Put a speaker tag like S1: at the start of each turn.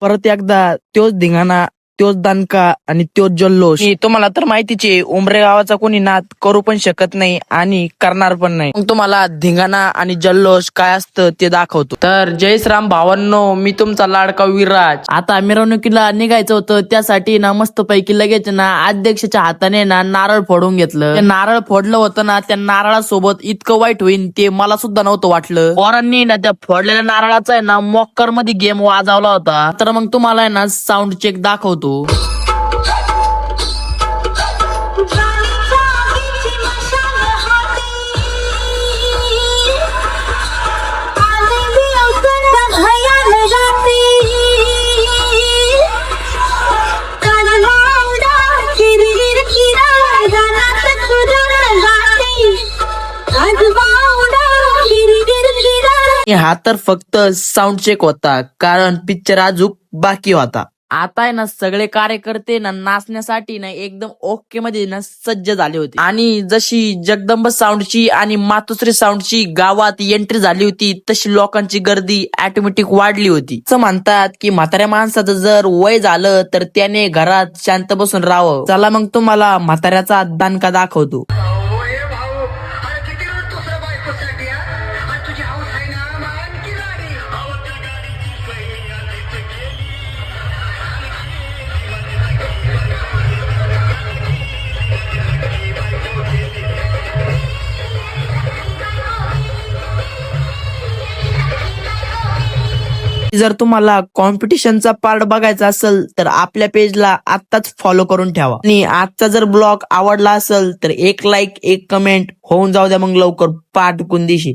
S1: परत एकदा तोच धिंगाणा, तोच दणका आणि तोच जल्लोष. तुम्हाला तर माहितीच आहे, उमरे गावाचा कोणी नाद करू पण शकत नाही आणि करणार पण नाही. मग तुम्हाला धिंगाणा आणि जल्लोष काय असतं ते दाखवतो. तर जय श्रीराम भावांनो, मी तुमचा लाडका विराज. आता मिरवणुकीला निघायचं होतं, त्यासाठी ना मस्त पैकी लगेच ना अध्यक्षाच्या हाताने ना नारळ फोडून घेतलं. ते नारळ फोडलं होतं ना, त्या नारळासोबत इतकं वाईट होईल ते मला सुद्धा नव्हतं वाटलं. पोरांनी ना त्या फोडलेल्या नारळाचा आहे ना मॉकर मध्ये गेम वाजवला होता. तर मग तुम्हाला आहे ना साऊंड चेक दाखवतो. हा तर फक्त साऊंड चेक होता, कारण पिक्चर अजून बाकी होता. आता आहे ना सगळे कार्यकर्ते ना नाचण्यासाठी ना एकदम ओके मध्ये ना सज्ज झाले होते. आणि जशी जगदंब साऊंडची आणि मातोश्री साऊंडची गावात एंट्री झाली होती, तशी लोकांची गर्दी ऑटोमॅटिक वाढली होती. असं म्हणतात की म्हाताऱ्या माणसाचं जर वय झालं तर त्याने घरात शांत बसून राहावं. चला मग तुम्हाला म्हाताऱ्याचा दणका दाखवतो. जर तुम्हाला कॉम्पिटिशनचा पार्ट बघायचा असेल तर आपल्या पेजला आत्ताच फॉलो करून ठेवा. आणि आजचा जर ब्लॉग आवडला असेल तर एक लाईक, एक कमेंट होऊन जाऊ द्या मग लवकर पाठ कुंदिशी.